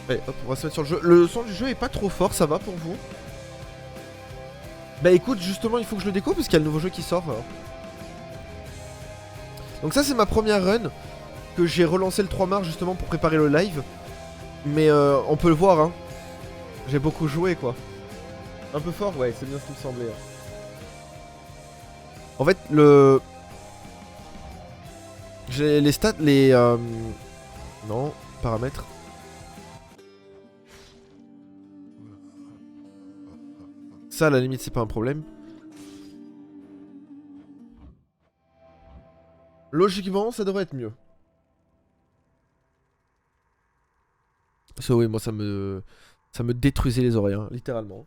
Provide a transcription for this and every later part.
Allez hop, on va se mettre sur le jeu. Le son du jeu est pas trop fort, ça va pour vous? Bah écoute, justement il faut que je le découvre parce qu'il y a le nouveau jeu qui sort. Donc ça c'est ma première run, que j'ai relancé le 3 mars justement pour préparer le live. Mais on peut le voir hein. J'ai beaucoup joué quoi. Un peu fort, ouais, c'est bien ce qui me semblait. En fait j'ai les stats, non, paramètres. Ça à la limite c'est pas un problème. Logiquement ça devrait être mieux. Ça oui, moi ça me détruisait les oreilles hein, littéralement.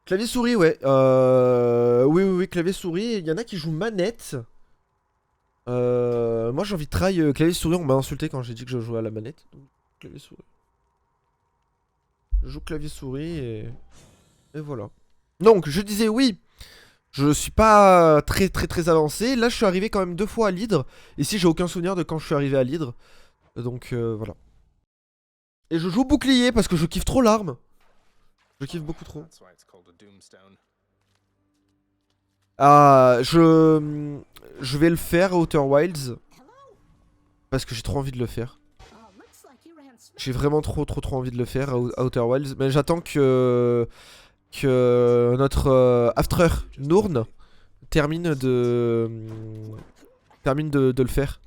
Clavier souris ouais. Oui clavier souris. Il y en a qui jouent manette. Moi j'ai envie de try clavier souris. On m'a insulté quand j'ai dit que je jouais à la manette. Donc clavier souris. Je joue clavier souris et voilà. Donc je disais oui. Je suis pas très avancé. Là je suis arrivé quand même 2 fois à l'hydre. Ici j'ai aucun souvenir de quand je suis arrivé à l'hydre. Donc voilà. Et je joue bouclier parce que je kiffe trop l'arme. Je kiffe beaucoup trop. Ah, je vais le faire à Outer Wilds. Parce que j'ai trop envie de le faire. J'ai vraiment trop envie de le faire à Outer Wilds. Mais j'attends que notre After Nourn termine de le faire.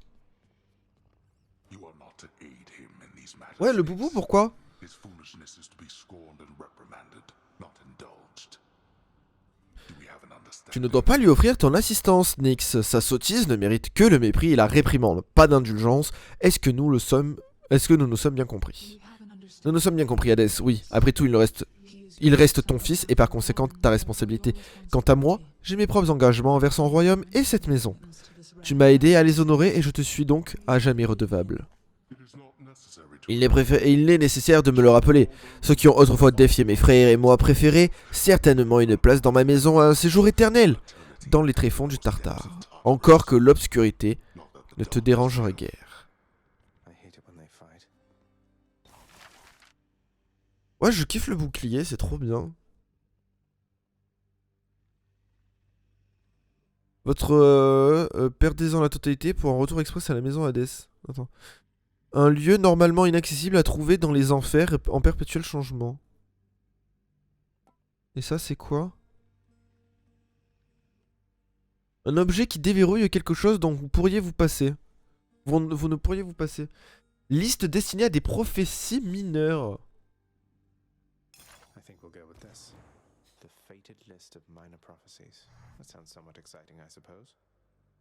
Ouais, le boubou, pourquoi? Tu ne dois pas lui offrir ton assistance, Nyx. Sa sottise ne mérite que le mépris et la réprimande. Pas d'indulgence. Est-ce que nous nous sommes bien compris? Nous nous sommes bien compris, Hadès. Oui, après tout, il reste ton fils et par conséquent ta responsabilité. Quant à moi, j'ai mes propres engagements envers son royaume et cette maison. Tu m'as aidé à les honorer et je te suis donc à jamais redevable. Il est nécessaire de me le rappeler. Ceux qui ont autrefois défié mes frères et moi préférés, certainement une place dans ma maison à un séjour éternel, dans les tréfonds du Tartare. Encore que l'obscurité ne te dérangerait guère. Ouais, je kiffe le bouclier, c'est trop bien. Perdez-en la totalité pour un retour express à la maison Hadès. Attends. Un lieu normalement inaccessible à trouver dans les enfers en perpétuel changement. Et ça, c'est quoi? Un objet qui déverrouille quelque chose dont vous pourriez vous passer. Vous ne pourriez vous passer. Liste destinée à des prophéties mineures.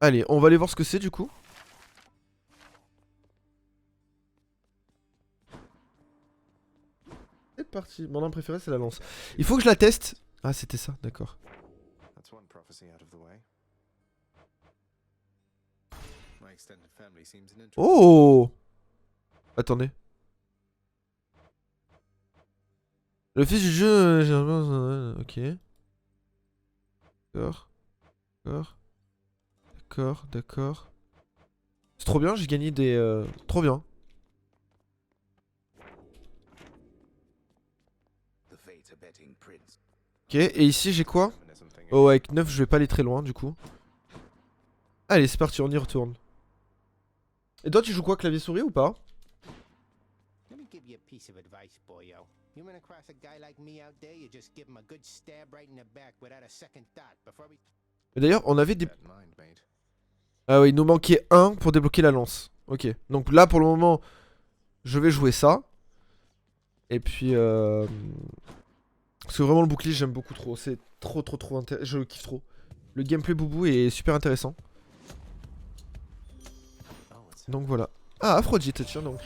Allez, on va aller voir ce que c'est du coup. C'est parti. Mon arme préférée, c'est la lance. Il faut que je la teste. Ah, c'était ça, d'accord. Oh! Attendez. Le fils du jeu, ok. D'accord. C'est trop bien, j'ai gagné des... Trop bien. Ok, et ici j'ai quoi? Oh, avec 9 je vais pas aller très loin du coup. Allez, c'est parti, on y retourne. Et toi tu joues quoi, clavier souris ou pas? Et d'ailleurs on avait des... Ah oui, il nous manquait un pour débloquer la lance. Ok, donc là pour le moment je vais jouer ça. Et puis parce que vraiment le bouclier j'aime beaucoup trop. C'est trop intéressant, je kiffe trop. Le gameplay boubou est super intéressant. Donc voilà. Ah, Aphrodite, tiens donc.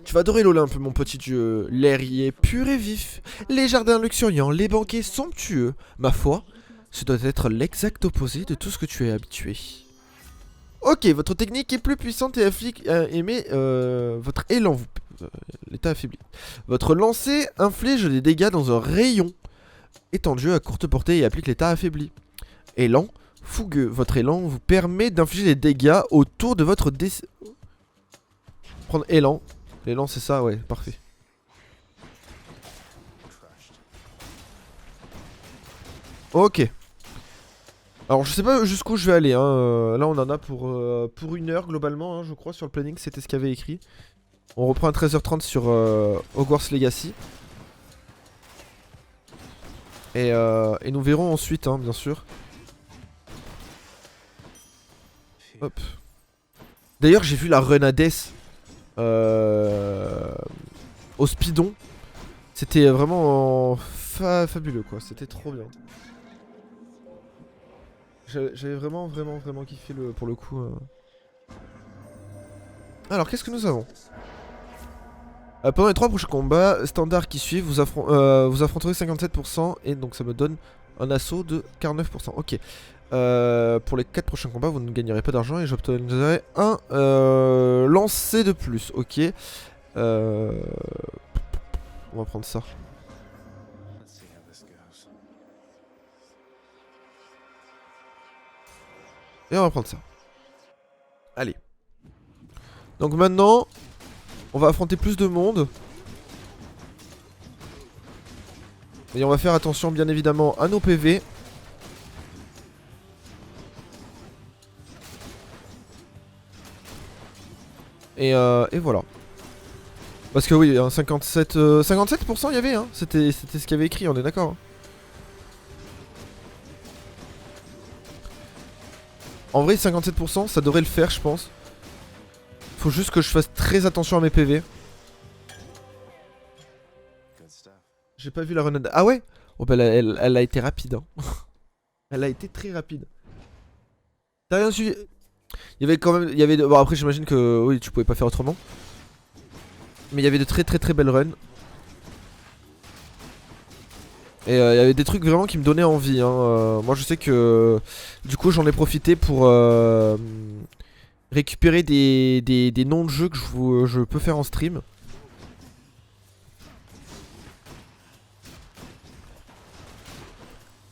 Tu vas adorer l'Olympe, mon petit dieu. L'air y est pur et vif. Les jardins luxuriants, les banquets somptueux. Ma foi, ce doit être l'exact opposé de tout ce que tu es habitué. Ok, votre technique est plus puissante et votre élan vous... l'état affaibli. Votre lancer inflige des dégâts dans un rayon étendu à courte portée et applique l'état affaibli. Élan fougueux. Votre élan vous permet d'infliger des dégâts autour de votre Prendre élan. L'élan c'est ça, ouais, parfait. Ok. Alors je sais pas jusqu'où je vais aller, hein. Là on en a pour 1 heure globalement, hein, je crois, sur le planning, c'était ce qu'il y avait écrit. On reprend à 13h30 sur Hogwarts Legacy. Et nous verrons ensuite, hein, bien sûr. Hop. D'ailleurs j'ai vu la run Hades au speedon. C'était vraiment fabuleux quoi, c'était trop bien. J'avais vraiment kiffé pour le coup. Alors qu'est-ce que nous avons pendant les 3 prochains combats standards qui suivent, vous affronterez 57% et donc ça me donne un assaut de 49%. Ok. Pour les 4 prochains combats, vous ne gagnerez pas d'argent et j'obtiendrai un lancer de plus. Ok. On va prendre ça. Et on va prendre ça. Allez. Donc maintenant, on va affronter plus de monde. Et on va faire attention bien évidemment à nos PV. Et voilà. Parce que oui, 57% il y avait, hein. C'était ce qu'il y avait écrit, on est d'accord. Hein. En vrai, 57%, ça devrait le faire, je pense. Faut juste que je fasse très attention à mes PV. J'ai pas vu la renade. Ah ouais. Oh bah elle a été rapide. Hein. Elle a été très rapide. T'as rien suivi? Il y avait quand même... Bon après j'imagine que oui tu pouvais pas faire autrement. Mais il y avait de très belles runs. Et il y avait des trucs vraiment qui me donnaient envie. Hein. Moi je sais que du coup j'en ai profité pour récupérer des noms de jeux que je peux faire en stream.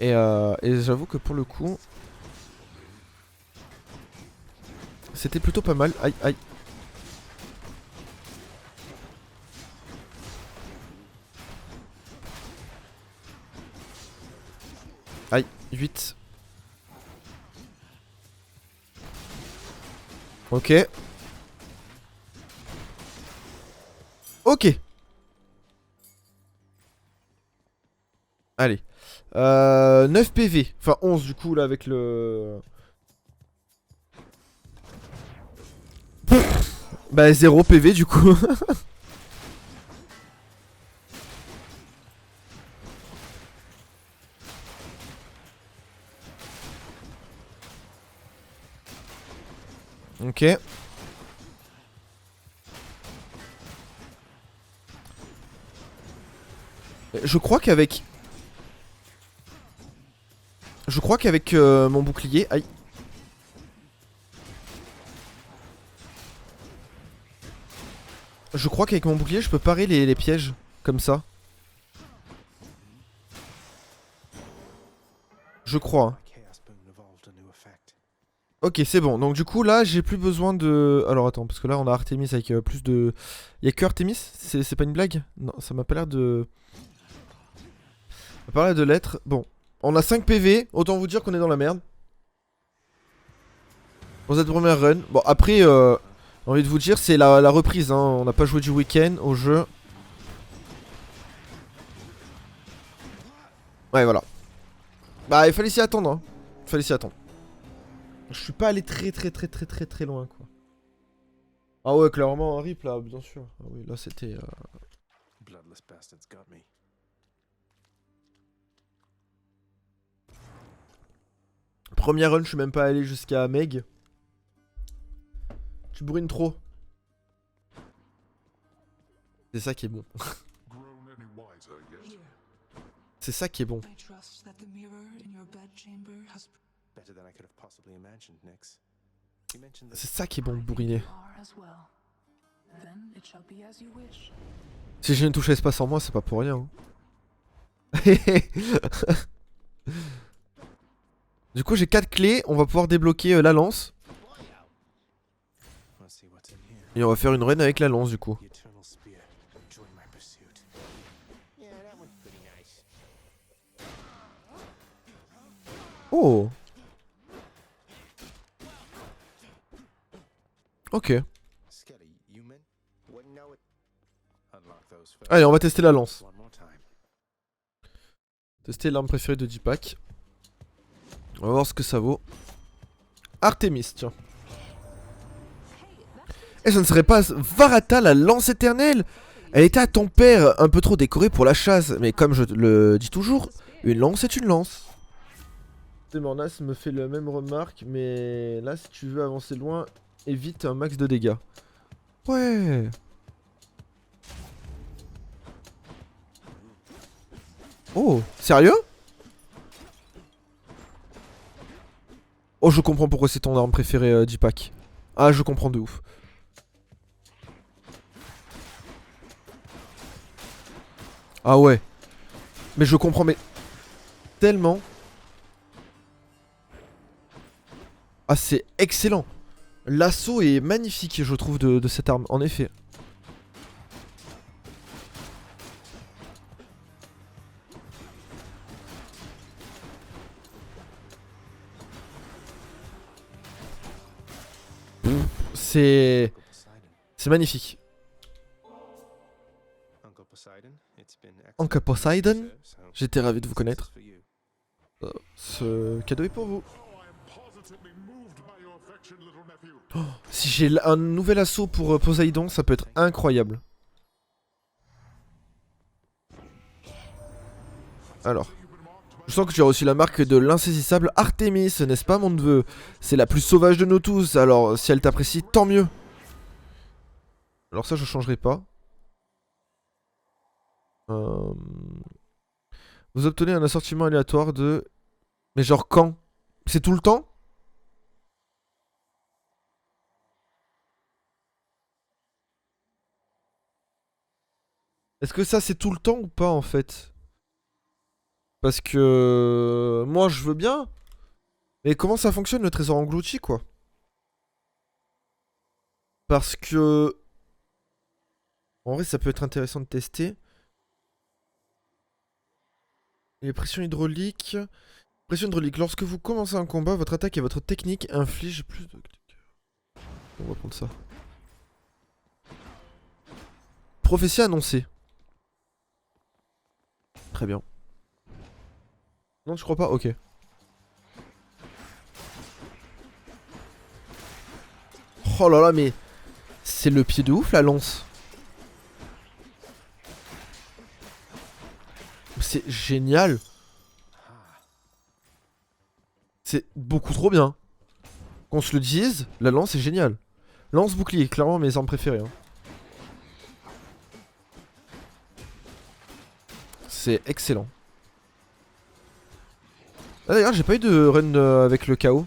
Et j'avoue que pour le coup c'était plutôt pas mal. Aïe aïe. Aïe, 8. Ok. Ok. Allez. 9 PV. Enfin 11 du coup là avec le... Bah 0 PV du coup. Ok. Je crois qu'avec mon bouclier, aïe. Je crois qu'avec mon bouclier je peux parer les pièges comme ça. Je crois. Hein. Ok c'est bon, donc du coup là j'ai plus besoin de... Alors attends, parce que là on a Artemis avec plus de... Y'a que Artemis? C'est pas une blague? Non, ça m'a pas l'air de... Ça m'a pas l'air de l'être. Bon, on a 5 PV, autant vous dire qu'on est dans la merde. Pour cette première run. Bon après, j'ai envie de vous dire, c'est la reprise, hein. On n'a pas joué du week-end au jeu. Ouais voilà. Bah il fallait s'y attendre, hein. Il fallait s'y attendre. Je suis pas allé très loin quoi. Ah ouais clairement un rip là, bien sûr. Ah oui là c'était... Première run, je suis même pas allé jusqu'à Meg. Tu bourrines trop. C'est ça qui est bon. C'est ça qui est bon. C'est ça qui est bon de bourriner. Si j'ai une touche à espace en moi, c'est pas pour rien. Hein. Du coup, j'ai 4 clés. On va pouvoir débloquer la lance. Et on va faire une run avec la lance du coup. Oh. Ok. Allez, on va tester la lance. Tester l'arme préférée de Deepak. On va voir ce que ça vaut. Artemis, tiens. Et ce ne serait pas Varata, la lance éternelle? Elle était à ton père, un peu trop décorée pour la chasse. Mais comme je le dis toujours, une lance est une lance. Mornas me fait la même remarque, mais là, si tu veux avancer loin, évite un max de dégâts. Ouais. Oh, sérieux? Oh, je comprends pourquoi c'est ton arme préférée, Deepak. Ah, je comprends de ouf. Ah ouais. Mais je comprends, mais tellement. Ah, c'est excellent. L'assaut est magnifique, je trouve, de cette arme, en effet. C'est magnifique. Uncle Poseidon, j'étais ravi de vous connaître. Ce cadeau est pour vous. Oh, si j'ai un nouvel assaut pour Poseidon, ça peut être incroyable. Alors, je sens que tu as reçu la marque de l'insaisissable Artemis, n'est-ce pas mon neveu? C'est la plus sauvage de nous tous, alors si elle t'apprécie, tant mieux. Alors ça, je changerai pas. Vous obtenez un assortiment aléatoire de... Mais genre quand? C'est tout le temps? Est-ce que ça c'est tout le temps ou pas en fait? Parce que... Moi je veux bien. Mais comment ça fonctionne le trésor englouti quoi? Parce que... En vrai ça peut être intéressant de tester. Les pressions hydrauliques... Pression hydraulique. Lorsque vous commencez un combat, votre attaque et votre technique infligent plus de... On va prendre ça. Prophétie annoncée. Très bien. Non, tu crois pas? Ok. Oh là là, mais... C'est le pied de ouf la lance. C'est génial. C'est beaucoup trop bien. Qu'on se le dise, la lance est géniale. Lance bouclier, clairement mes armes préférées. Hein. C'est excellent. Ah, d'ailleurs, j'ai pas eu de run avec le chaos.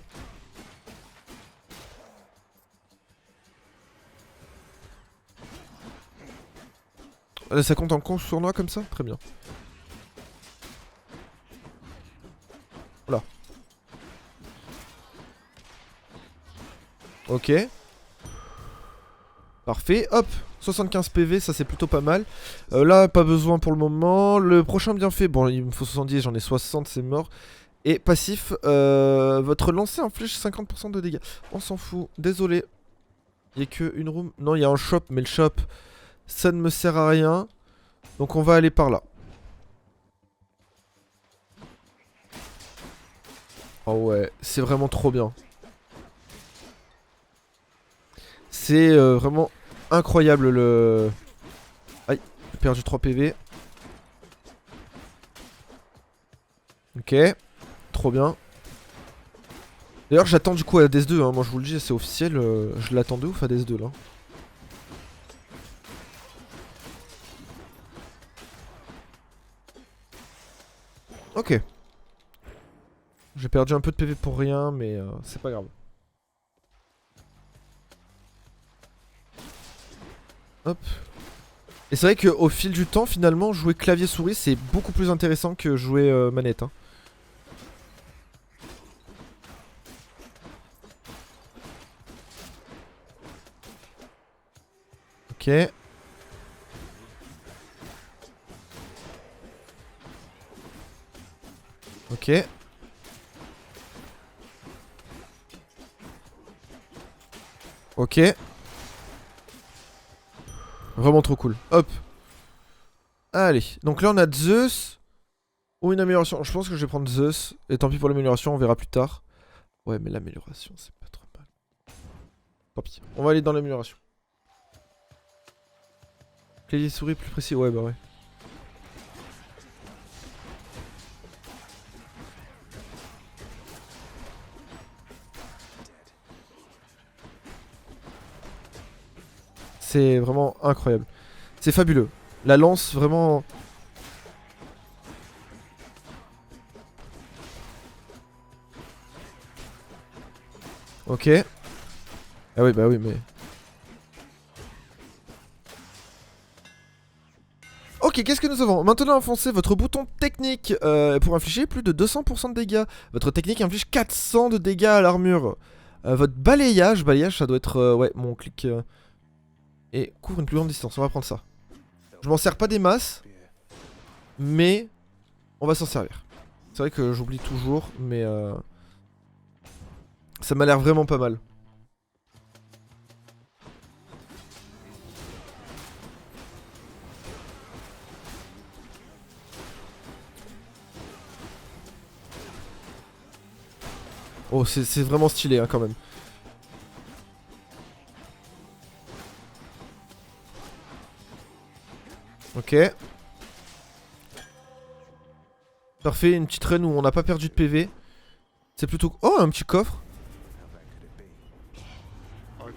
Ça compte en con sournois comme ça? Très bien. Voilà. Ok. Parfait. Hop. 75 PV, ça c'est plutôt pas mal. Là, pas besoin pour le moment. Le prochain bienfait, bon, il me faut 70, j'en ai 60, c'est mort. Et passif, votre lancer inflige 50% de dégâts. On s'en fout. Désolé. Il y a que une room. Non, il y a un shop, mais le shop, ça ne me sert à rien. Donc on va aller par là. Oh ouais, c'est vraiment trop bien. C'est vraiment incroyable le... Aïe, j'ai perdu 3 PV. Ok, trop bien. D'ailleurs j'attends du coup à DS2, hein. Moi je vous le dis, c'est officiel, je l'attends de ouf à DS2 là. Ok. J'ai perdu un peu de PV pour rien, mais c'est pas grave. Hop. Et c'est vrai qu'au fil du temps, finalement, jouer clavier-souris, c'est beaucoup plus intéressant que jouer manette. Hein. Ok. Ok. Ok. Vraiment trop cool. Hop. Allez. Donc là on a Zeus. Ou une amélioration. Je pense que je vais prendre Zeus. Et tant pis pour l'amélioration, on verra plus tard. Ouais mais l'amélioration c'est pas trop mal. Tant pis. On va aller dans l'amélioration. Clavier souris plus précis. Ouais bah ouais. C'est vraiment incroyable. C'est fabuleux. La lance vraiment... Ok. Ah oui bah oui mais... Ok, qu'est-ce que nous avons? Maintenant enfoncez votre bouton technique pour infliger plus de 200% de dégâts. Votre technique inflige 400 de dégâts à l'armure. Votre balayage, ça doit être... ouais, mon clic... et couvre une plus grande distance, on va prendre ça. Je m'en sers pas des masses, mais on va s'en servir. C'est vrai que j'oublie toujours, mais ça m'a l'air vraiment pas mal. Oh, c'est vraiment stylé hein, quand même. Ok. Parfait, une petite run où on n'a pas perdu de PV. C'est plutôt... Oh, un petit coffre.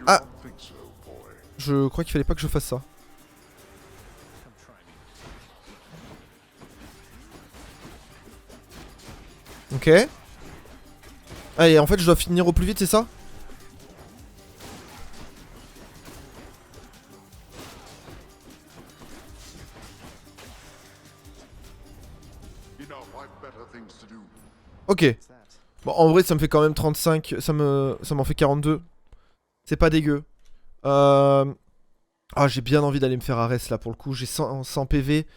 Ah, je crois qu'il fallait pas que je fasse ça. Ok. Ah, et en fait je dois finir au plus vite, c'est ça? Ok. Bon, en vrai ça me fait quand même 35, ça m'en fait 42. C'est pas dégueu. Ah, j'ai bien envie d'aller me faire Ares là pour le coup, j'ai 100 PV.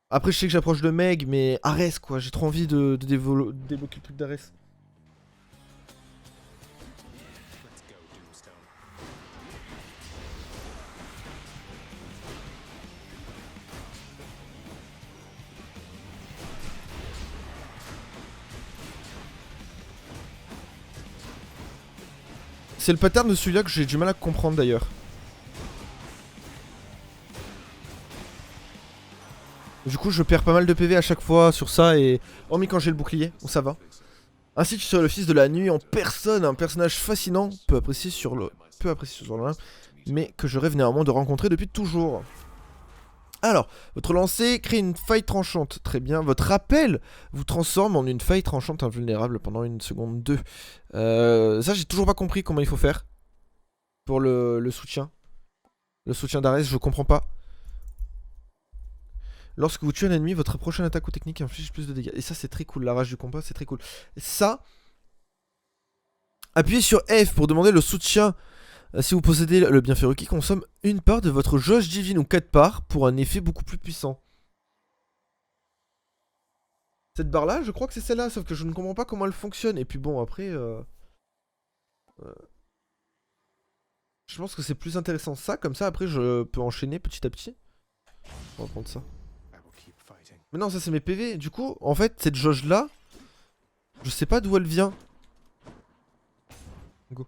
Après je sais que j'approche de Meg, mais Ares quoi, j'ai trop envie de débloquer le truc d'Ares. C'est le pattern de celui-là que j'ai du mal à comprendre d'ailleurs. Du coup je perds pas mal de PV à chaque fois sur ça et... Hormis quand j'ai le bouclier, où ça va. Ainsi tu serais le fils de la nuit en personne, un personnage fascinant, peu apprécié sur le mais que je rêve néanmoins de rencontrer depuis toujours. Alors, votre lancer crée une faille tranchante, très bien. Votre rappel vous transforme en une faille tranchante invulnérable pendant 1 seconde 2. Ça j'ai toujours pas compris comment il faut faire. Pour le soutien. Le soutien d'Ares, je comprends pas. Lorsque vous tuez un ennemi, votre prochaine attaque ou technique inflige plus de dégâts. Et ça c'est très cool, la rage du combat c'est très cool. Ça, appuyez sur F pour demander le soutien. Si vous possédez le bienfait requis, consomme une part de votre jauge divine ou 4 parts pour un effet beaucoup plus puissant. Cette barre là, je crois que c'est celle-là, sauf que je ne comprends pas comment elle fonctionne. Et puis bon, après... je pense que c'est plus intéressant ça, comme ça après je peux enchaîner petit à petit. On va prendre ça. Mais non, ça c'est mes PV. Du coup, en fait, cette jauge là, je sais pas d'où elle vient. Go.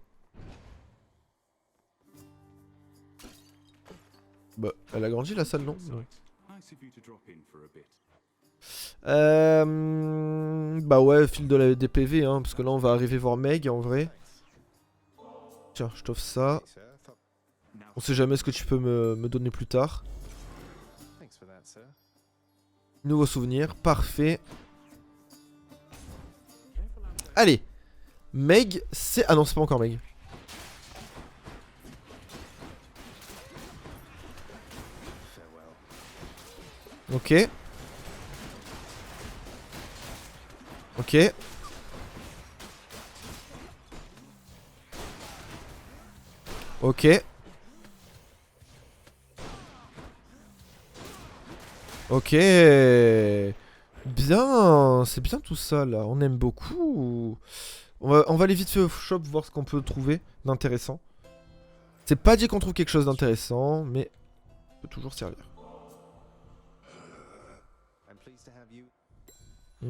Bah, elle a grandi la salle, non? Bah ouais, fil des PV, hein, parce que là on va arriver voir Meg en vrai. Tiens, je t'offre ça. On sait jamais ce que tu peux me donner plus tard. Nouveau souvenir, parfait. Allez, Meg, c'est... Ah non, c'est pas encore Meg. Ok. Ok. Ok. Ok. Bien, c'est bien tout ça là, on aime beaucoup. On va aller vite fait au shop voir ce qu'on peut trouver d'intéressant. C'est pas dit qu'on trouve quelque chose d'intéressant, mais ça peut toujours servir.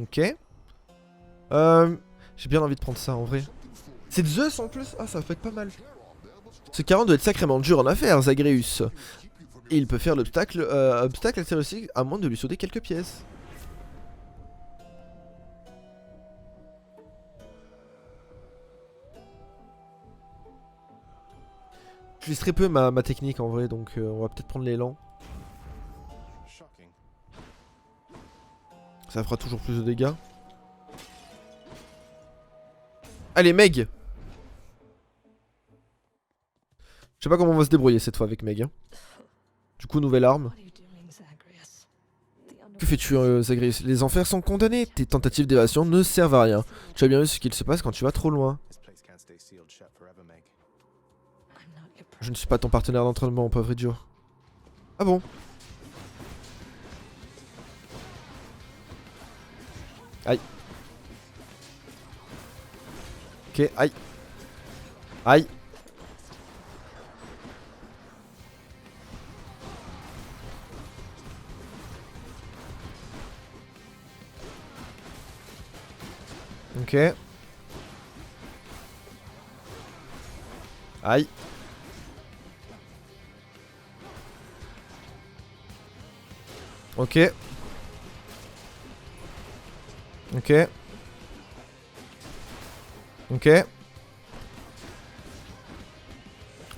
Ok. J'ai bien envie de prendre ça en vrai. C'est Zeus en plus. Ah, ça peut être pas mal. Ce Charon doit être sacrément dur en affaires, Zagreus. Et il peut faire l'obstacle obstacle assez réussi à moins de lui sauter quelques pièces. J'utilise très peu ma technique en vrai, donc on va peut-être prendre l'élan. Ça fera toujours plus de dégâts. Allez, Meg! Je sais pas comment on va se débrouiller cette fois avec Meg. Hein. Du coup, nouvelle arme. Que fais-tu, Zagreus? Les enfers sont condamnés. Tes tentatives d'évasion ne servent à rien. Tu as bien vu ce qu'il se passe quand tu vas trop loin. Je ne suis pas ton partenaire d'entraînement, pauvre idiot. Ah bon? Aïe. Ok, aïe. Aïe. Ok. Aïe. Ok. Ok. Ok.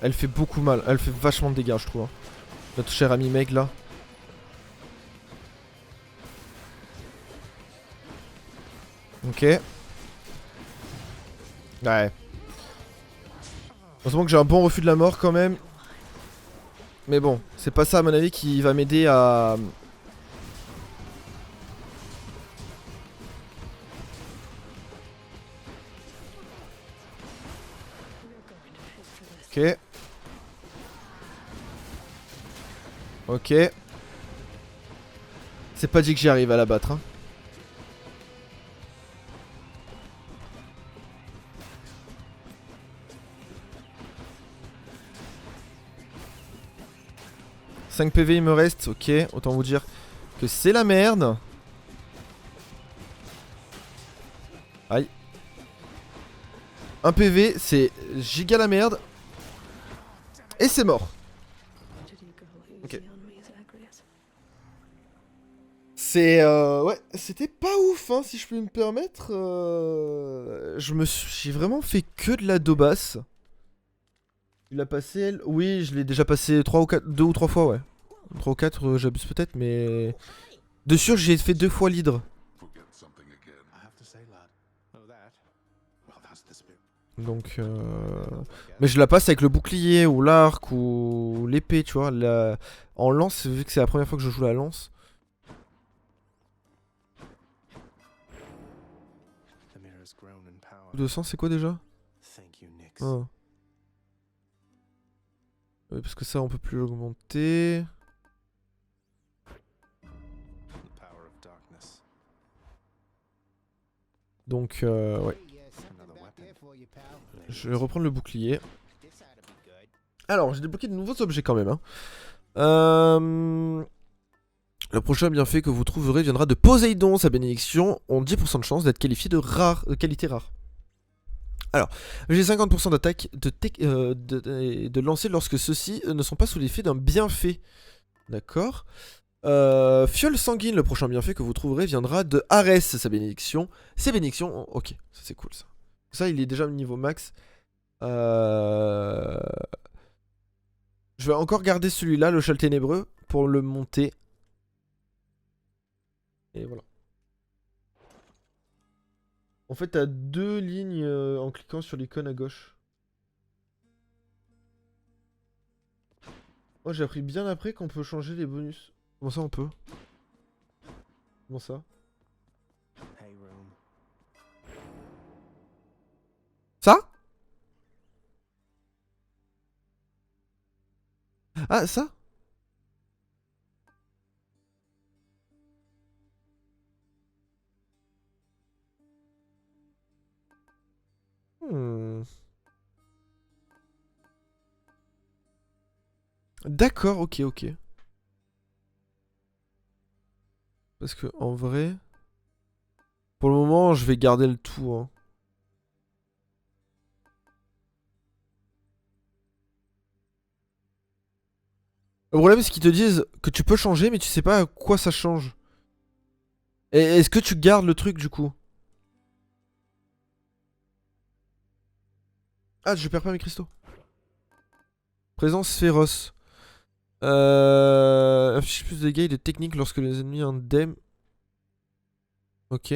Elle fait beaucoup mal. Elle fait vachement de dégâts, je trouve. Hein. Notre cher ami Meg là. Ok. Ouais. Heureusement que j'ai un bon refus de la mort quand même. Mais bon, c'est pas ça à mon avis qui va m'aider à... Ok. Ok. C'est pas dit que j'y arrive à la battre. Hein. « 5 PV il me reste, ok, autant vous dire que c'est la merde. Aïe. 1 PV, c'est giga la merde. Et c'est mort. Ok. C'est ouais, c'était pas ouf hein, si je peux me permettre. J'ai vraiment fait que de la daubasse. Tu l'as passé elle? Oui, je l'ai déjà passé 3 ou 4, 2 ou 3 fois ouais. 3 ou 4, j'abuse peut-être mais... De sûr j'ai fait 2 fois l'hydre. Donc mais je la passe avec le bouclier ou l'arc ou l'épée tu vois. En lance, vu que c'est la première fois que je joue la lance. 200 c'est quoi déjà? Oh. Oui parce que ça on peut plus l'augmenter. Donc ouais. Je vais reprendre le bouclier. Alors j'ai débloqué de nouveaux objets quand même hein. Le prochain bienfait que vous trouverez viendra de Poséidon. Sa bénédiction ont 10% de chance d'être qualifié de qualité rare. Alors, j'ai 50% d'attaque de lancer lorsque ceux-ci ne sont pas sous l'effet d'un bienfait. D'accord. Fiole sanguine, le prochain bienfait que vous trouverez viendra de Arès, sa bénédiction. Ses bénédictions, ok, ça c'est cool ça. Ça, il est déjà au niveau max. Je vais encore garder celui-là, le châle ténébreux, pour le monter. Et voilà. En fait, t'as 2 lignes en cliquant sur l'icône à gauche. Oh, j'ai appris bien après qu'on peut changer les bonus. Comment ça, on peut? Comment ça? Ça? Ah, ça? D'accord, ok, ok. Parce que en vrai... Pour le moment, je vais garder le tout, hein. Le problème, c'est qu'ils te disent que tu peux changer, mais tu sais pas à quoi ça change. Et est-ce que tu gardes le truc, du coup? Ah, je perds pas mes cristaux. Présence féroce. Affiche plus de dégâts et de techniques lorsque les ennemis indemnes. Ok.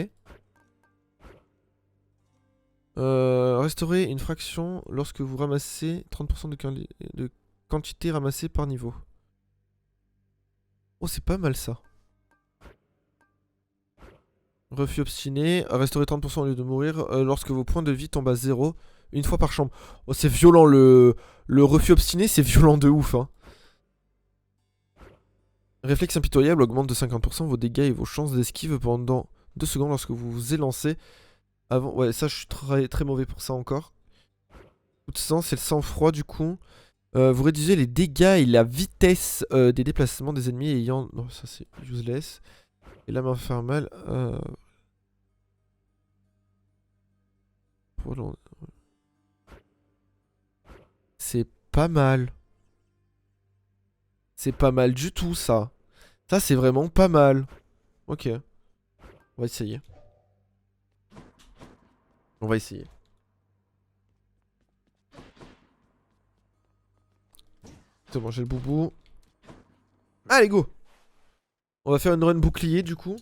Restaurer une fraction lorsque vous ramassez 30% de quantité ramassée par niveau. Oh, c'est pas mal ça. Refus obstiné. Restaurer 30% au lieu de mourir lorsque vos points de vie tombent à 0 une fois par chambre. Oh, c'est violent le refus obstiné, c'est violent de ouf, hein. Réflexe impitoyable augmente de 50% vos dégâts et vos chances d'esquive pendant 2 secondes lorsque vous vous élancez. Avant, ouais, ça je suis très, très mauvais pour ça encore. Coup de sang, c'est le sang-froid du coup. Vous réduisez les dégâts et la vitesse des déplacements des ennemis ayant... Non, ça c'est useless. Et la main infernale... C'est pas mal. C'est pas mal du tout ça. Ça c'est vraiment pas mal. Ok. On va essayer. On va essayer. C'est bon, j'ai le boubou. Allez, go! On va faire une run bouclier du coup.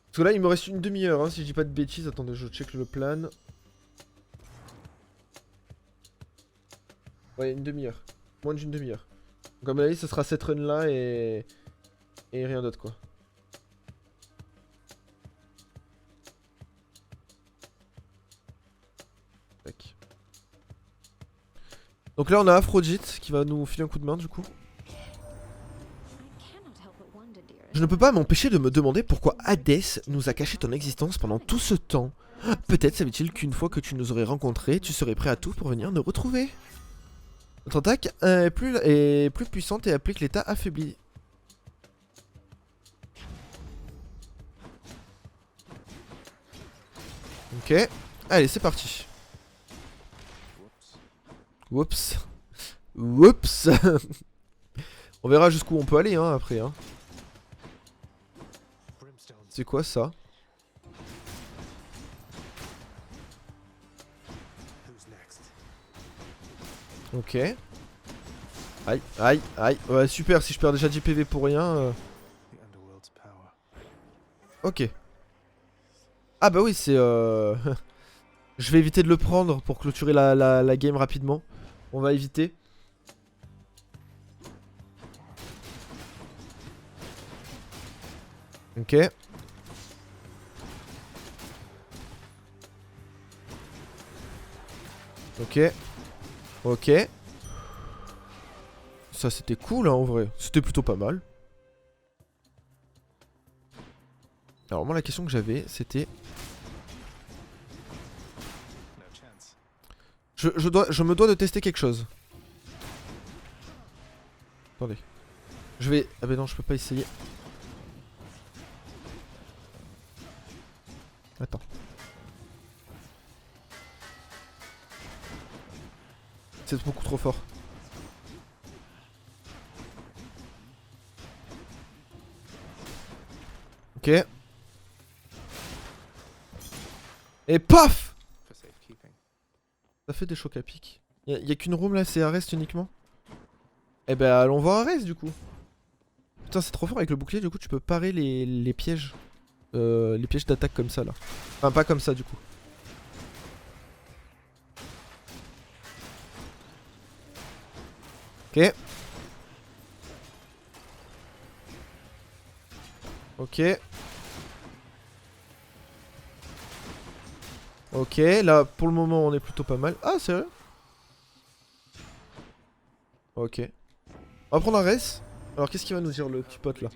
Parce que là, il me reste une demi-heure, hein, si je dis pas de bêtises. Attendez, je check le plan. Ouais, une demi-heure. Moins d'une demi-heure. Donc, à mon avis, ce sera cette run là et rien d'autre quoi. Tac. Donc là, on a Aphrodite qui va nous filer un coup de main du coup. Je ne peux pas m'empêcher de me demander pourquoi Hadès nous a caché ton existence pendant tout ce temps. Peut-être savait-il qu'une fois que tu nous aurais rencontrés, tu serais prêt à tout pour venir nous retrouver. Notre attaque est plus puissante et applique l'état affaibli. Ok. Allez, c'est parti. Oups. Oups. On verra jusqu'où on peut aller hein, après. Hein. C'est quoi ça? Ok. Aïe, aïe, aïe. Ouais, super, si je perds déjà 10 PV pour rien. Ok. Ah bah oui, c'est... Je vais éviter de le prendre pour clôturer la game rapidement. On va éviter. Ok. Ok. Ok. Ça c'était cool hein, en vrai. C'était plutôt pas mal. Alors moi la question que j'avais c'était... Je me dois de tester quelque chose. Attendez. Je vais... Ah bah non je peux pas essayer. Attends. C'est beaucoup trop fort. Ok. Et paf! Ça fait des chocs à pic. Y a qu'une room là, c'est Arrest uniquement? Eh ben allons voir Arrest du coup. Putain c'est trop fort avec le bouclier, du coup tu peux parer les pièges. Les pièges d'attaque comme ça là. Enfin pas comme ça du coup. Ok. Ok. Ok, là pour le moment on est plutôt pas mal. Ah sérieux? Ok. On va prendre un res. Alors qu'est-ce qu'il va nous dire le petit pote là?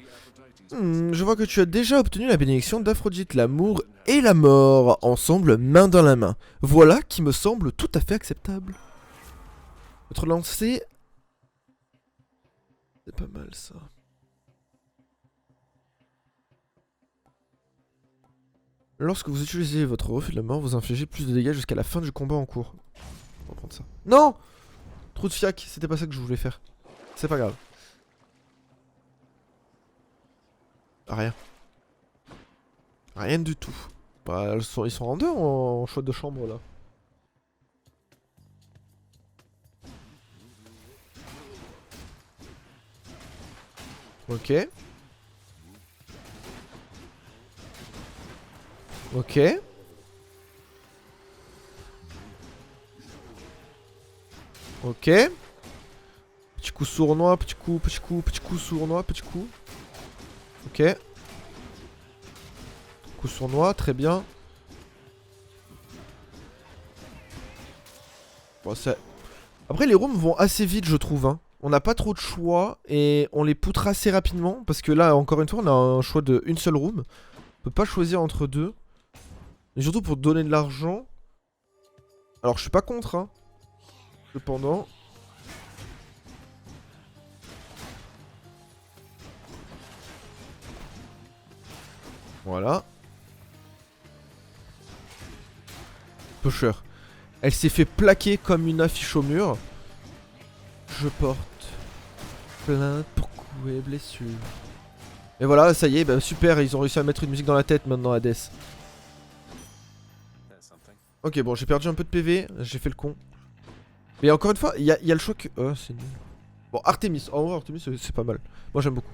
Je vois que tu as déjà obtenu la bénédiction d'Aphrodite, l'amour et la mort, ensemble main dans la main. Voilà qui me semble tout à fait acceptable. Votre lancer... C'est pas mal ça. Lorsque vous utilisez votre refus de la mort, vous infligez plus de dégâts jusqu'à la fin du combat en cours. On va prendre ça. Non! Trou de fiac, c'était pas ça que je voulais faire. C'est pas grave. Rien. Rien du tout. Bah, ils sont en deux en choix de chambre là. Ok. Ok. Ok. Petit coup sournois, petit coup sournois, petit coup. Ok. Coup sournois, très bien. Bon, ça... Après, les rooms vont assez vite, je trouve. Hein. On n'a pas trop de choix et on les poutre assez rapidement. Parce que là, encore une fois, on a un choix de une seule room. On peut pas choisir entre deux. Et surtout pour donner de l'argent. Alors, je suis pas contre, hein. Cependant. Voilà. Pusher. Elle s'est fait plaquer comme une affiche au mur. Je porte plainte pour coups et blessures. Et voilà, ça y est, bah super, ils ont réussi à mettre une musique dans la tête maintenant, Hades. Ok, bon, j'ai perdu un peu de PV, j'ai fait le con. Mais encore une fois, il y a le choix que... Oh, c'est nul. Bon, Artemis, en vrai, Artemis, c'est pas mal. Moi, j'aime beaucoup.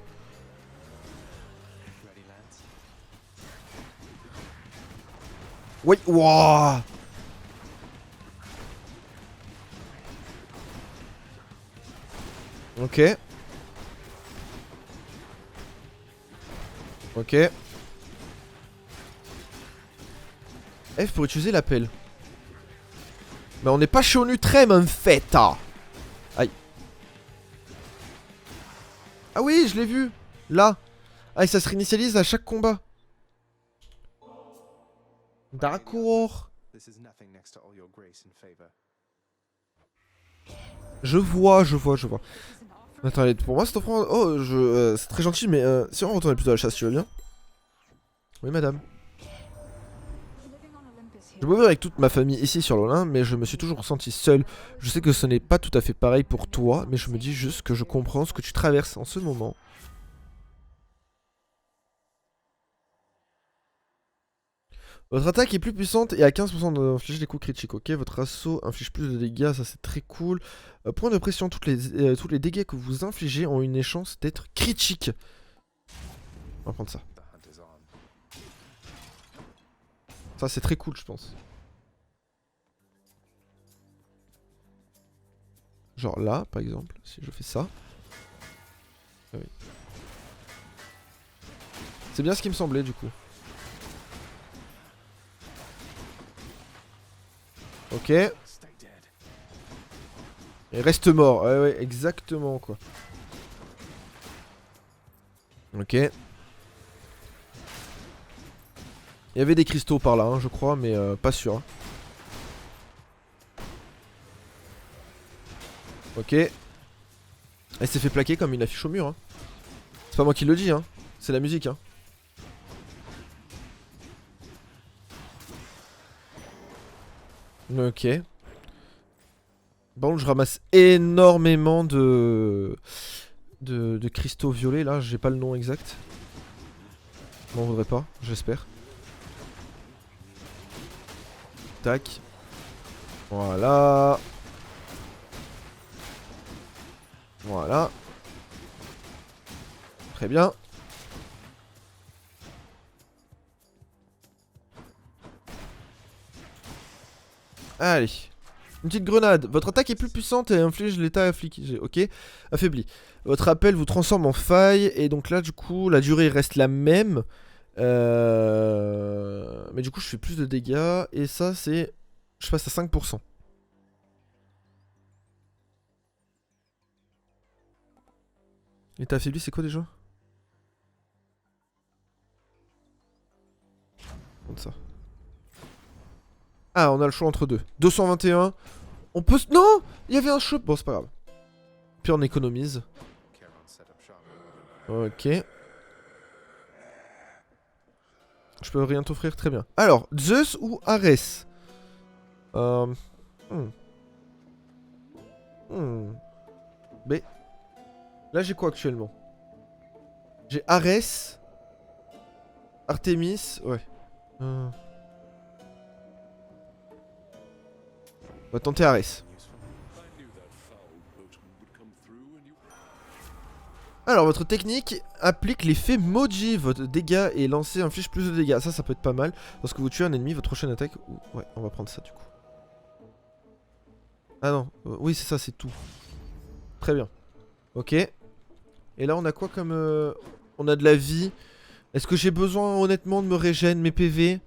Oui, wouah. Ok. Ok. F pour utiliser l'appel. Mais on n'est pas chez Onutrem en fait. Ah. Aïe. Ah oui, je l'ai vu. Là. Ah, et ça se réinitialise à chaque combat. D'accord. Je vois. Attends, pour moi, c'est offrant. Oh, c'est très gentil, mais si on retourne plus à la chasse, tu veux bien? Oui, madame. Je peux vivre avec toute ma famille ici sur l'Olympe, mais je me suis toujours senti seul. Je sais que ce n'est pas tout à fait pareil pour toi, mais je me dis juste que je comprends ce que tu traverses en ce moment. Votre attaque est plus puissante et à 15% d'infliger des coups critiques, ok. Votre assaut inflige plus de dégâts, ça c'est très cool. Point de pression, tous les dégâts que vous infligez ont une chance d'être critiques. On va prendre ça. Ça c'est très cool, je pense. Genre là, par exemple, si je fais ça. Ah oui. C'est bien ce qui me semblait du coup. Ok. Et reste mort. Ouais, ouais, exactement quoi. Ok. Il y avait des cristaux par là, hein, je crois, mais pas sûr. Hein. Ok. Elle s'est fait plaquer comme une affiche au mur. Hein. C'est pas moi qui le dis, hein. C'est la musique, hein. Ok. Bon, je ramasse énormément de cristaux violets là. J'ai pas le nom exact. M'en voudrais pas, j'espère. Tac. Voilà. Voilà. Très bien. Allez. Une petite grenade. Votre attaque est plus puissante et inflige l'état affligé. Ok. Affaibli. Votre appel vous transforme en faille. Et donc là, du coup, la durée reste la même. Mais du coup, je fais plus de dégâts. Et ça, c'est... Je passe à 5%. L'état affaibli, c'est quoi déjà? Ça. Ah, on a le choix entre deux. 221. On peut... Non! Il y avait un shop. Bon, c'est pas grave. Puis on économise. Ok. Je peux rien t'offrir, très bien. Alors, Zeus ou Arès? Hmm. Mais... Là j'ai quoi actuellement? J'ai Arès. Artemis, ouais. On va tenter Arès. Alors, votre technique applique l'effet Moji. Votre dégât et lancer inflige plus de dégâts. Ça peut être pas mal. Lorsque vous tuez un ennemi, votre prochaine attaque... Ouais, on va prendre ça du coup. Ah non, oui c'est ça, c'est tout. Très bien. Ok. Et là on a quoi comme... On a de la vie. Est-ce que j'ai besoin honnêtement de me régène mes PV?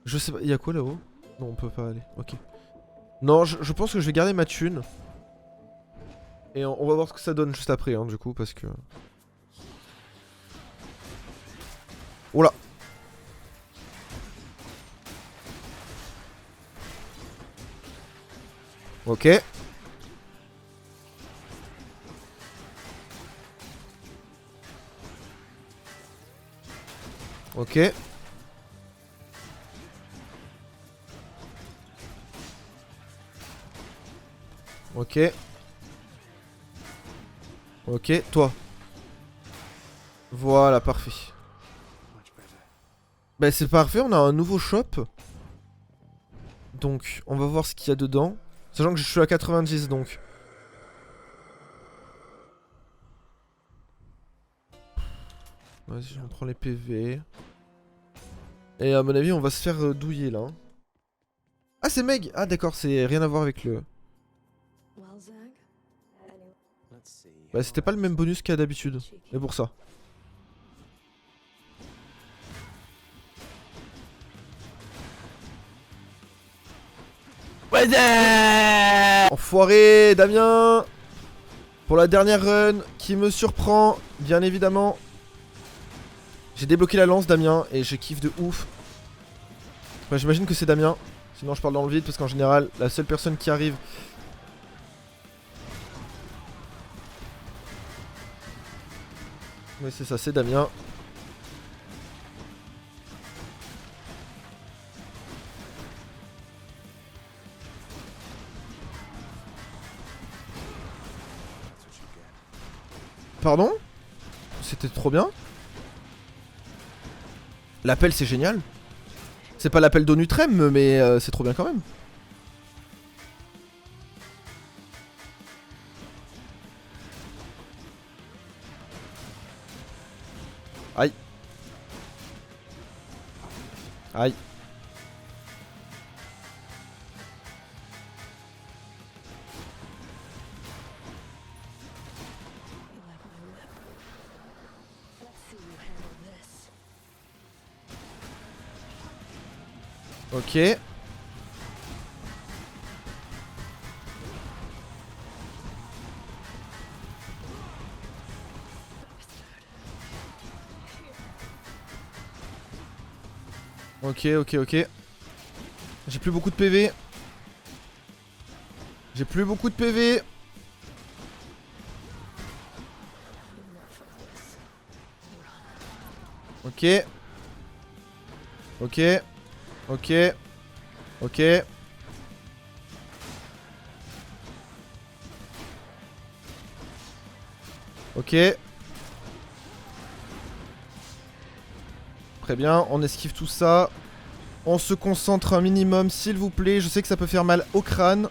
Je sais pas, il y a quoi là-haut? Non, on peut pas aller, ok. Non, je pense que je vais garder ma thune. Et on va voir ce que ça donne juste après, hein, du coup, parce que... Oh là. Ok. Ok. Ok. Ok, toi. Voilà, parfait. Bah c'est parfait, on a un nouveau shop. Donc, on va voir ce qu'il y a dedans. Sachant que je suis à 90, donc. Vas-y, on prend les PV. Et à mon avis, on va se faire douiller, là. Ah, c'est Meg! Ah, d'accord, c'est rien à voir avec le... Bah, c'était pas le même bonus qu'à d'habitude. Mais pour ça. Enfoiré, Damien! Pour la dernière run, qui me surprend, bien évidemment. J'ai débloqué la lance, Damien, et je kiffe de ouf. Enfin, j'imagine que c'est Damien. Sinon, je parle dans le vide, parce qu'en général, la seule personne qui arrive... Oui, c'est ça, c'est Damien. Pardon? C'était trop bien. L'appel, c'est génial. C'est pas l'appel d'Onutrem, mais c'est trop bien quand même. Aïe. Aïe. Ok. Ok, ok, ok. J'ai plus beaucoup de PV. J'ai plus beaucoup de PV. Ok. Ok. Ok. Ok. Ok. Très bien, on esquive tout ça. On se concentre un minimum, s'il vous plaît. Je sais que ça peut faire mal au crâne.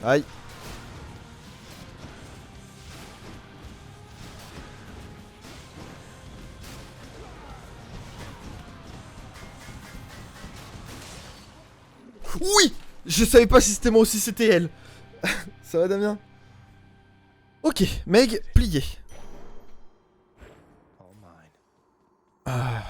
Aïe. Oui! Je savais pas si c'était moi ou si c'était elle. Ça va, Damien? Ok, Meg, plié. Ah.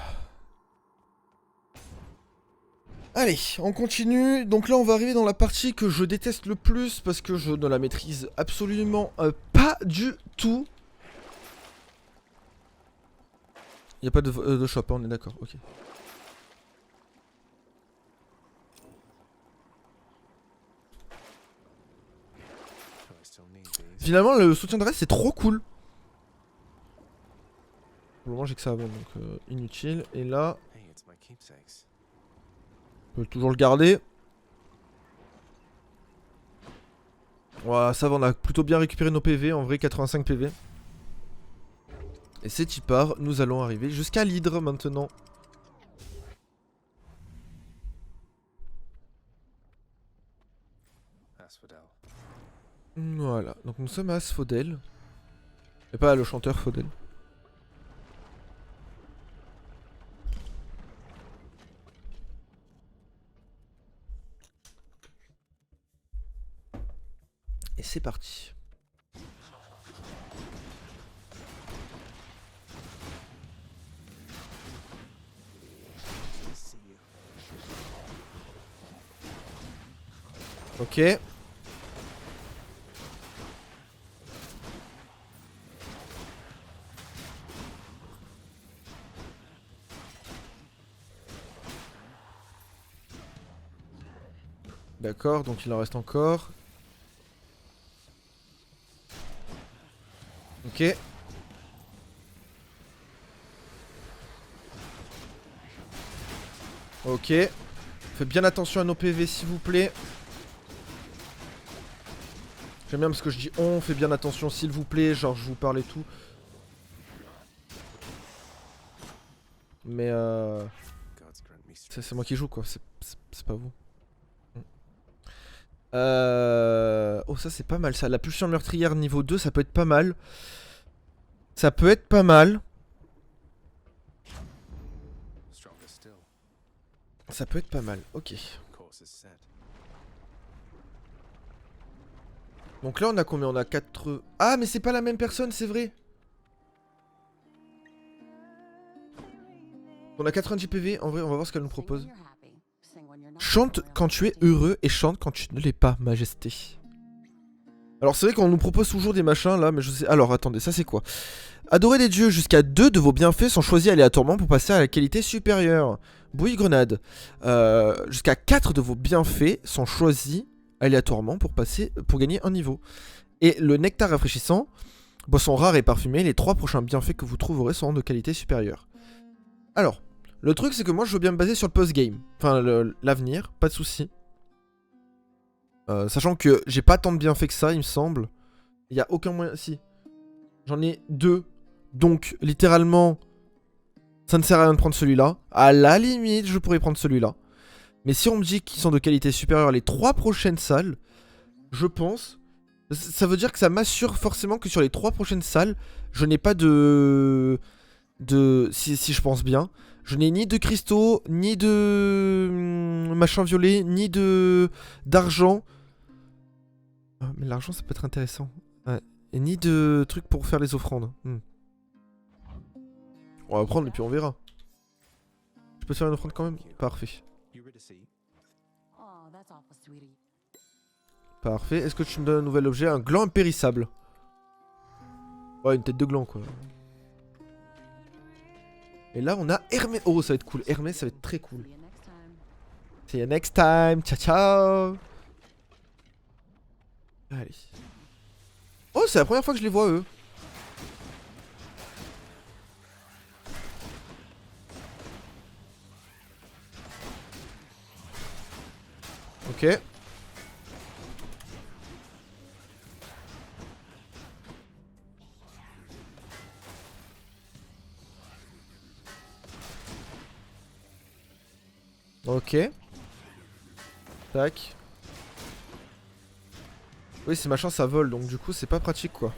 Allez, on continue. Donc là, on va arriver dans la partie que je déteste le plus parce que je ne la maîtrise absolument pas du tout. Il n'y a pas de shop, hein, on est d'accord, ok. Finalement, le soutien de reste, c'est trop cool. Pour le moment, j'ai que ça avant, donc inutile. Et là, on peut toujours le garder. Voilà, ça va, on a plutôt bien récupéré nos PV, en vrai 85 PV. Et c'est y part, nous allons arriver jusqu'à l'hydre maintenant. Voilà, donc nous sommes à Asphodel. Et pas le chanteur Faudel. Et c'est parti. Ok. D'accord, donc il en reste encore. Ok. Ok. Faites bien attention à nos PV s'il vous plaît. J'aime bien parce que je dis on, fait bien attention s'il vous plaît, genre je vous parle et tout. Mais c'est moi qui joue quoi, c'est pas vous. Oh ça c'est pas mal ça, la pulsion meurtrière niveau 2 ça peut être pas mal. Ça peut être pas mal. Ça peut être pas mal, ok. Donc là on a combien? On a 4... Ah mais c'est pas la même personne, c'est vrai. On a 90 PV, en vrai on va voir ce qu'elle nous propose. Chante quand tu es heureux et chante quand tu ne l'es pas, majesté. Alors c'est vrai qu'on nous propose toujours des machins là, mais je sais... Alors attendez, ça c'est quoi? Adorer les dieux, jusqu'à 2 de vos bienfaits sont choisis aléatoirement pour passer à la qualité supérieure. Bouillie grenade. Jusqu'à 4 de vos bienfaits sont choisis aléatoirement pour gagner un niveau. Et le nectar rafraîchissant, boisson rare et parfumée, les 3 prochains bienfaits que vous trouverez seront de qualité supérieure. Alors, le truc c'est que moi je veux bien me baser sur le post-game. Enfin l'avenir, pas de soucis. Sachant que j'ai pas tant de bienfaits que ça il me semble. Il y a aucun moyen... Si. J'en ai 2. Donc littéralement, ça ne sert à rien de prendre celui-là. À la limite, je pourrais prendre celui-là. Mais si on me dit qu'ils sont de qualité supérieure les 3 prochaines salles, je pense... Ça veut dire que ça m'assure forcément que sur les 3 prochaines salles, je n'ai pas de... Si je pense bien. Je n'ai ni de cristaux, ni de... machin violet, ni de... d'argent. Mais l'argent ça peut être intéressant. Ouais. Et ni de trucs pour faire les offrandes. On va prendre et puis on verra. Je peux te faire une offrande quand même? Parfait. Parfait. Est-ce que tu me donnes un nouvel objet? Un gland impérissable. Ouais, une tête de gland quoi. Et là on a Hermès. Oh ça va être cool. Hermès ça va être très cool. See you next time. Ciao ciao. Allez. Oh c'est la première fois que je les vois eux. Ok. Ok. Tac. Oui, ces machins ça vole donc du coup c'est pas pratique quoi.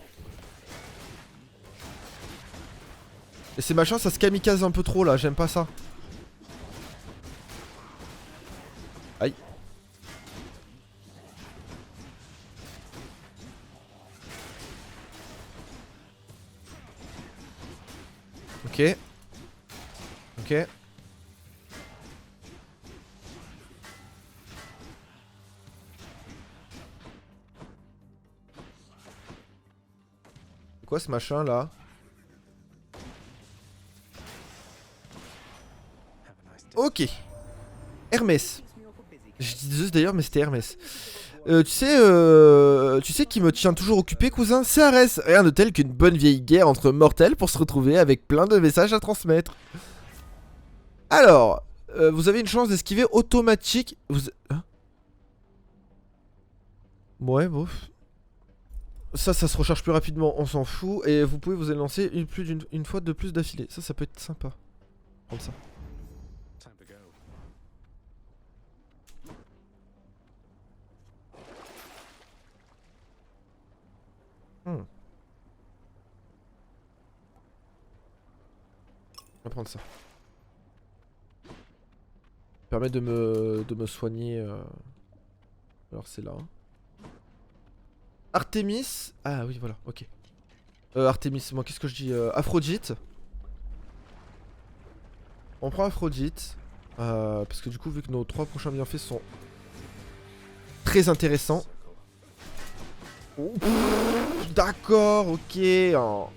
Et ces machins ça se kamikaze un peu trop là, j'aime pas ça. Aïe. Ok. Ok. C'est quoi ce machin là? Ok. Hermès. Je dis Zeus d'ailleurs mais c'était Hermès. Tu sais qui me tient toujours occupé, cousin? C'est Arès. Rien de tel qu'une bonne vieille guerre entre mortels pour se retrouver avec plein de messages à transmettre. Alors, vous avez une chance d'esquiver automatique. Hein? Ouais, bon. Ça se recharge plus rapidement, on s'en fout. Et vous pouvez vous lancer plus d'une fois de plus d'affilée. Ça peut être sympa. Prendre ça. On va prendre ça. Permet de me soigner. Alors c'est là. Hein. Artemis. Ah oui voilà, ok. Artemis, moi qu'est-ce que je dis Aphrodite. On prend Aphrodite. Parce que du coup vu que nos 3 prochains bienfaits sont très intéressants. Oh, d'accord, ok. Oh.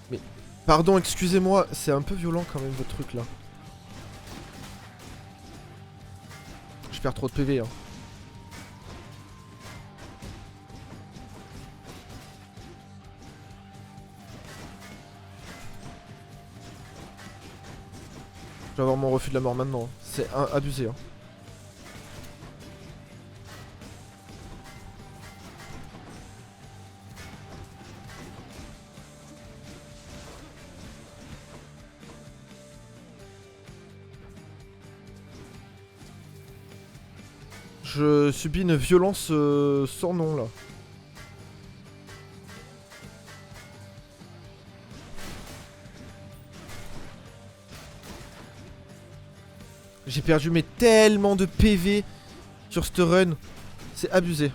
Mais pardon, excusez-moi, c'est un peu violent quand même votre truc là. Je perds trop de PV hein. Je vais avoir mon refus de la mort maintenant. C'est abusé hein. Je subis une violence sans nom là. J'ai perdu mais tellement de PV sur ce run. C'est abusé.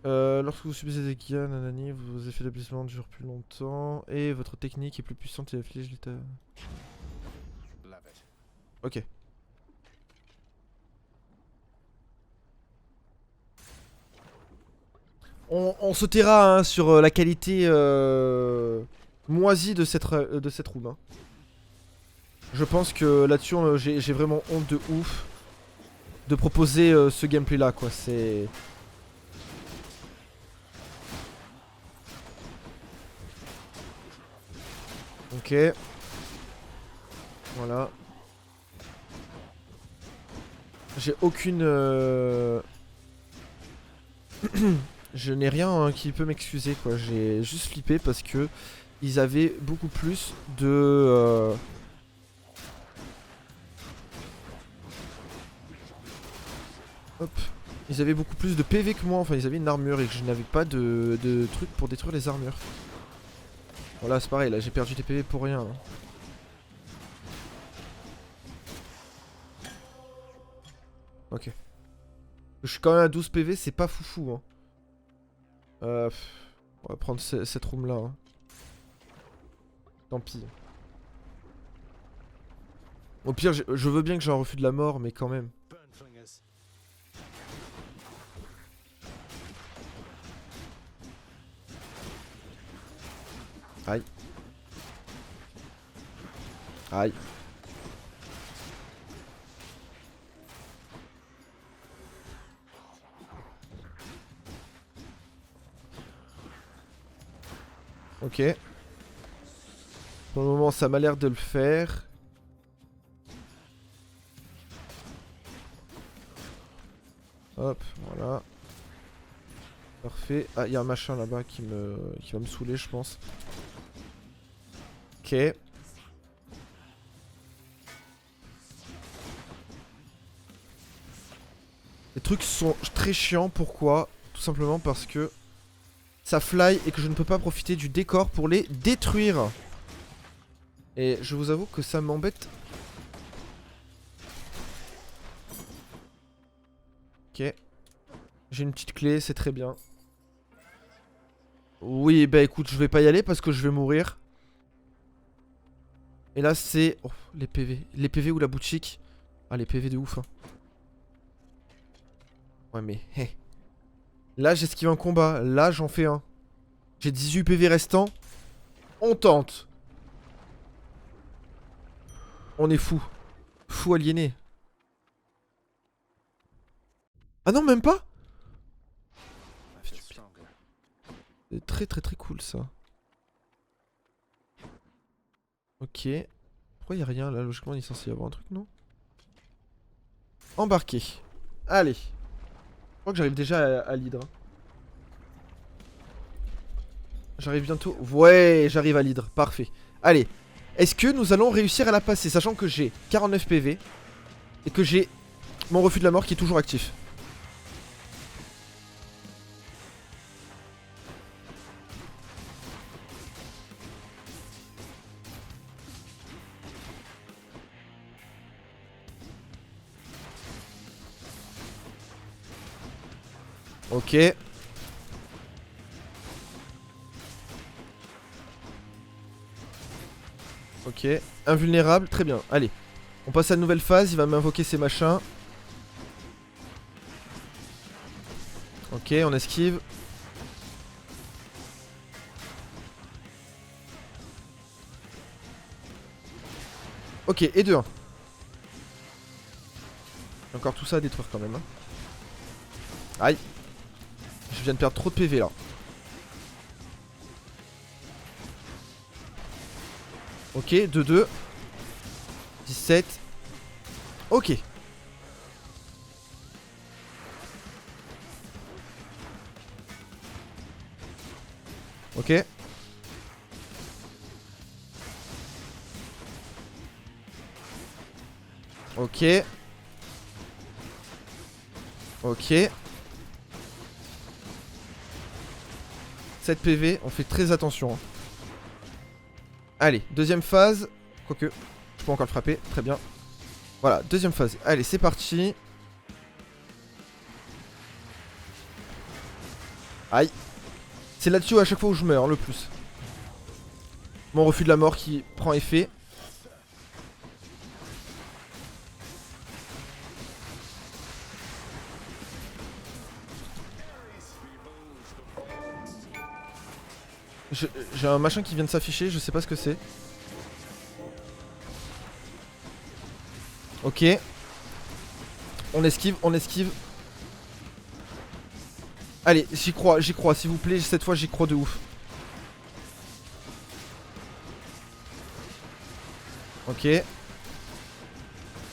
Lorsque vous subissez des dégâts, nanani, vos effets d'ablissement durent plus longtemps et votre technique est plus puissante et afflige l'état. Ok. On se taira hein, sur la qualité moisie de cette room. Hein. Je pense que là-dessus, j'ai vraiment honte de ouf de proposer ce gameplay là quoi. C'est... Ok. Voilà. J'ai aucune... Je n'ai rien hein, qui peut m'excuser quoi. J'ai juste flippé parce que ils avaient beaucoup plus de... Hop. Ils avaient beaucoup plus de PV que moi. Enfin, ils avaient une armure et que je n'avais pas de trucs pour détruire les armures. Voilà, c'est pareil. Là, j'ai perdu des PV pour rien. Hein. Ok. Je suis quand même à 12 PV, c'est pas foufou. Hein. On va prendre cette room là. Hein. Tant pis. Au pire, je veux bien que j'ai un refus de la mort, mais quand même. Aïe. Aïe. Ok. Pour le moment, ça m'a l'air de le faire. Hop, voilà. Parfait. Ah, il y a un machin là-bas qui va me saouler, je pense. Ok. Les trucs sont très chiants, pourquoi? Tout simplement parce que ça fly et que je ne peux pas profiter du décor pour les détruire. Et je vous avoue que ça m'embête. Ok. J'ai une petite clé, c'est très bien. Oui, bah écoute, je vais pas y aller parce que je vais mourir. Et là c'est... Oh, les PV. Les PV ou la boutique. Ah les PV de ouf hein. Ouais mais... Hey. Là j'esquive un combat. Là j'en fais un. J'ai 18 PV restants. On tente. On est fou. Fou aliéné. Ah non même pas. C'est très très très cool ça. Ok. Pourquoi y'a rien là? Logiquement il est censé y avoir un truc non? Embarqué. Allez. Je crois que j'arrive déjà à l'hydre. J'arrive bientôt. Ouais, j'arrive à l'hydre. Parfait. Allez. Est-ce que nous allons réussir à la passer, sachant que j'ai 49 PV et que j'ai mon refus de la mort qui est toujours actif. Ok. Ok. Invulnérable, très bien. Allez. On passe à la nouvelle phase, il va m'invoquer ses machins. Ok, on esquive. Ok, et 2-1. Encore tout ça à détruire quand même. Hein. Aïe. Je viens de perdre trop de PV là. Ok, 2-2. 17. Ok. Ok. Ok. Ok. 7 PV, on fait très attention. Hein. Allez, deuxième phase. Quoique, je peux encore le frapper, très bien. Voilà, deuxième phase. Allez, c'est parti. Aïe. C'est là-dessus à chaque fois où je meurs, le plus. Mon refus de la mort qui prend effet. J'ai un machin qui vient de s'afficher, je sais pas ce que c'est. Ok. On esquive, on esquive. Allez, j'y crois, s'il vous plaît, cette fois j'y crois de ouf. Ok.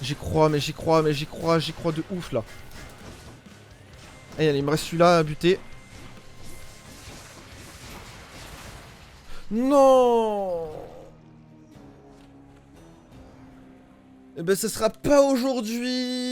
J'y crois, mais j'y crois, mais j'y crois de ouf là. Allez, il me reste celui-là à buter. Non. Eh ben, ce sera pas aujourd'hui.